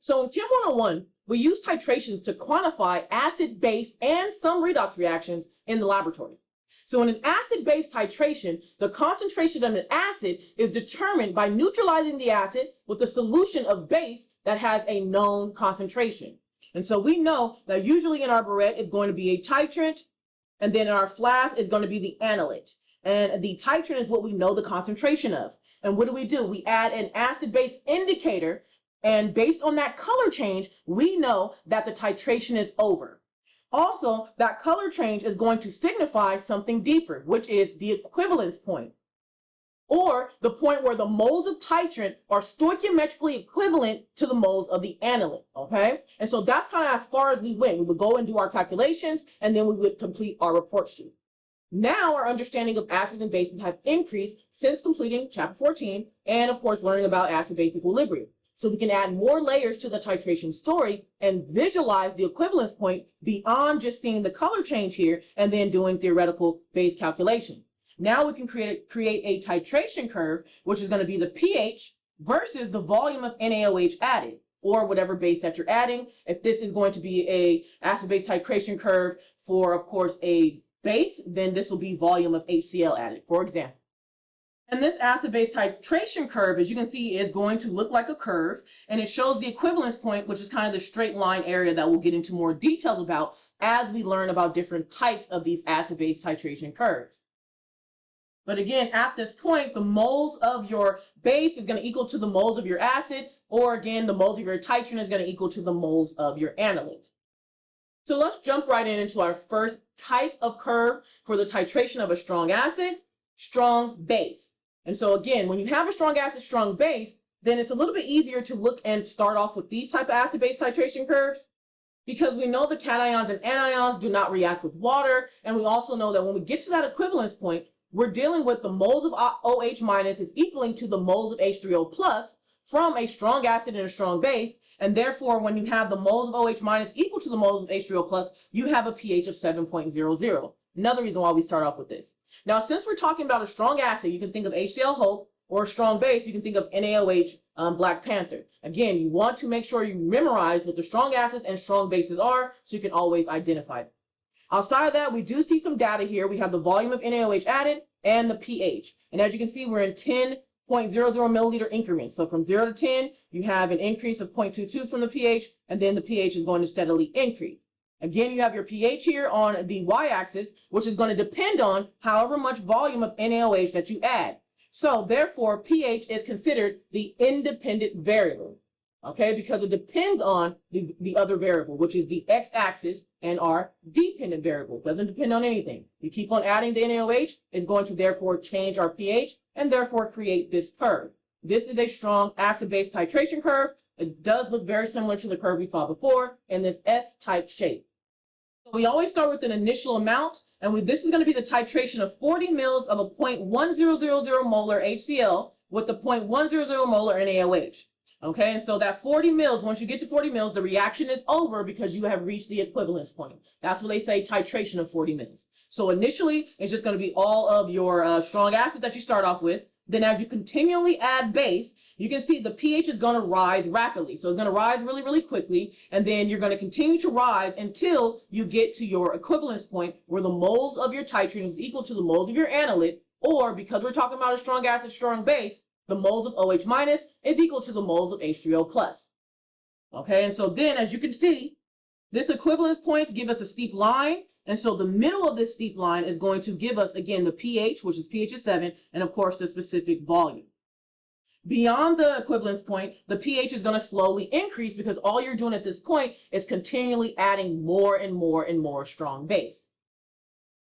So in Chem 101, we use titrations to quantify acid, base, and some redox reactions in the laboratory. So in an acid-base titration, the concentration of an acid is determined by neutralizing the acid with a solution of base that has a known concentration. And so we know that usually in our burette it's going to be a titrant, and then in our flask is going to be the analyte. And the titrant is what we know the concentration of. And what do? We add an acid-base indicator, and based on that color change, we know that the titration is over. Also, that color change is going to signify something deeper, which is the equivalence point, or the point where the moles of titrant are stoichiometrically equivalent to the moles of the analyte, okay? And so that's kind of as far as we went. We would go and do our calculations, and then we would complete our report sheet. Now our understanding of acids and bases has increased since completing chapter 14, and of course learning about acid-base equilibrium. So we can add more layers to the titration story and visualize the equivalence point beyond just seeing the color change here and then doing theoretical base calculation. Now we can create a titration curve, which is going to be the pH versus the volume of NaOH added, or whatever base that you're adding. If this is going to be a acid-base titration curve for, of course, a base, then this will be volume of HCl added, for example. And this acid-base titration curve, as you can see, is going to look like a curve, and it shows the equivalence point, which is kind of the straight line area that we'll get into more details about as we learn about different types of these acid-base titration curves. But again, at this point, the moles of your base is going to equal to the moles of your acid, or again, the moles of your titrant is going to equal to the moles of your analyte. So let's jump right into our first type of curve for the titration of a strong acid, strong base. And so again, when you have a strong acid, strong base, then it's a little bit easier to look and start off with these type of acid-base titration curves, because we know the cations and anions do not react with water. And we also know that when we get to that equivalence point, we're dealing with the moles of OH minus is equaling to the moles of H3O plus from a strong acid and a strong base. And therefore, when you have the moles of OH minus equal to the moles of H3O plus, you have a pH of 7.00. Another reason why we start off with this. Now, since we're talking about a strong acid, you can think of HCl Hope, or a strong base, you can think of NaOH Black Panther. Again, you want to make sure you memorize what the strong acids and strong bases are so you can always identify them. Outside of that, we do see some data here. We have the volume of NaOH added and the pH. And as you can see, we're in 10.00 milliliter increments. So from 0 to 10, you have an increase of 0.22 from the pH, and then the pH is going to steadily increase. Again, you have your pH here on the y-axis, which is going to depend on however much volume of NaOH that you add. So therefore, pH is considered the independent variable, okay, because it depends on the other variable, which is the x-axis, and our dependent variable. It doesn't depend on anything. You keep on adding the NaOH, it's going to therefore change our pH and therefore create this curve. This is a strong acid-base titration curve. It does look very similar to the curve we saw before in this S-type shape. So we always start with an initial amount, and this is going to be the titration of 40 mils of a 0.1000 molar HCl with the 0.100 molar NaOH. Okay, and so that 40 mils, once you get to 40 mils, the reaction is over because you have reached the equivalence point. That's what they say, titration of 40 mils. So initially, it's just going to be all of your strong acid that you start off with. Then as you continually add base, you can see the pH is going to rise rapidly. So it's going to rise really, really quickly. And then you're going to continue to rise until you get to your equivalence point where the moles of your titrant is equal to the moles of your analyte, or because we're talking about a strong acid, strong base, the moles of OH minus is equal to the moles of H3O plus. Okay, and so then as you can see, this equivalence point give us a steep line. And so the middle of this steep line is going to give us, again, the pH, which is pH of 7, and of course the specific volume. Beyond the equivalence point, the pH is going to slowly increase because all you're doing at this point is continually adding more and more and more strong base.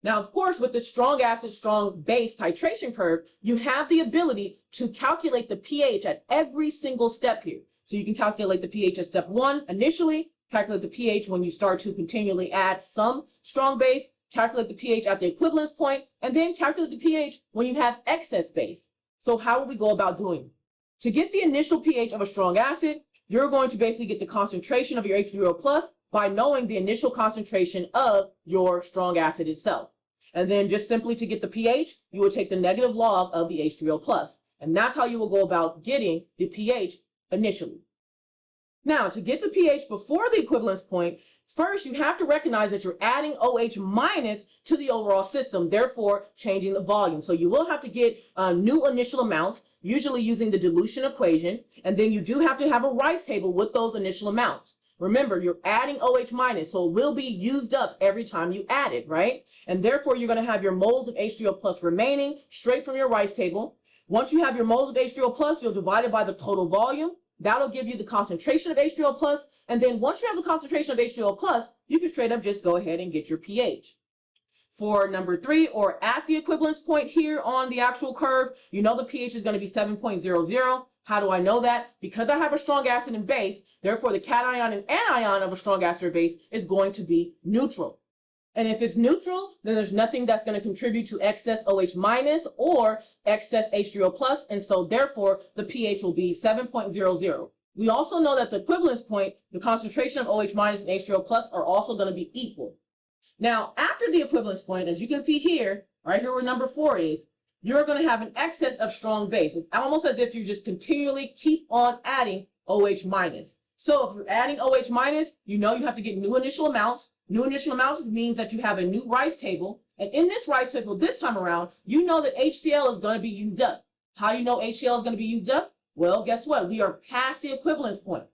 Now, of course, with the strong acid, strong base titration curve, you have the ability to calculate the pH at every single step here. So you can calculate the pH at step 1 initially, calculate the pH when you start to continually add some strong base, calculate the pH at the equivalence point, and then calculate the pH when you have excess base. So how will we go about doing it? To get the initial pH of a strong acid, you're going to basically get the concentration of your H3O plus by knowing the initial concentration of your strong acid itself. And then just simply to get the pH, you will take the negative log of the H3O plus. And that's how you will go about getting the pH initially. Now, to get to pH before the equivalence point, first you have to recognize that you're adding OH minus to the overall system, therefore changing the volume. So you will have to get a new initial amount, usually using the dilution equation, and then you do have to have a Rice table with those initial amounts. Remember, you're adding OH minus, so it will be used up every time you add it, right? And therefore, you're going to have your moles of H3O plus remaining straight from your Rice table. Once you have your moles of H3O plus, you'll divide it by the total volume. That'll give you the concentration of H3O plus. And then once you have the concentration of H3O plus, you can straight up just go ahead and get your pH. For number 3, or at the equivalence point here on the actual curve, you know the pH is going to be 7.00. How do I know that? Because I have a strong acid and base, therefore the cation and anion of a strong acid or base is going to be neutral. And if it's neutral, then there's nothing that's going to contribute to excess OH minus or excess H3O plus, and so therefore the pH will be 7.00. We also know that the equivalence point, the concentration of OH minus and H3O plus are also going to be equal. Now, after the equivalence point, as you can see here, right here where number 4 is, you're going to have an excess of strong base. It's almost as if you just continually keep on adding OH minus. So if you're adding OH minus, you know you have to get new initial amounts. New initial amounts means that you have a new Rice table. And in this Rice table this time around, you know that HCl is going to be used up. How do you know HCl is going to be used up? Well, guess what? We are past the equivalence point.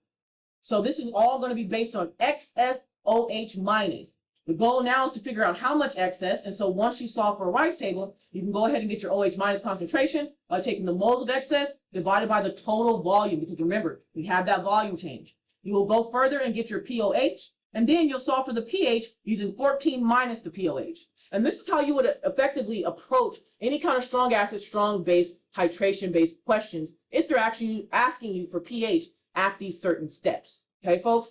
So this is all going to be based on excess OH minus. The goal now is to figure out how much excess, and so once you solve for a Rice table, you can go ahead and get your OH minus concentration by taking the moles of excess divided by the total volume, because remember, we have that volume change. You will go further and get your POH, and then you'll solve for the pH using 14 minus the POH. And this is how you would effectively approach any kind of strong acid, strong base, titration-based questions if they're actually asking you for pH at these certain steps. Okay, folks?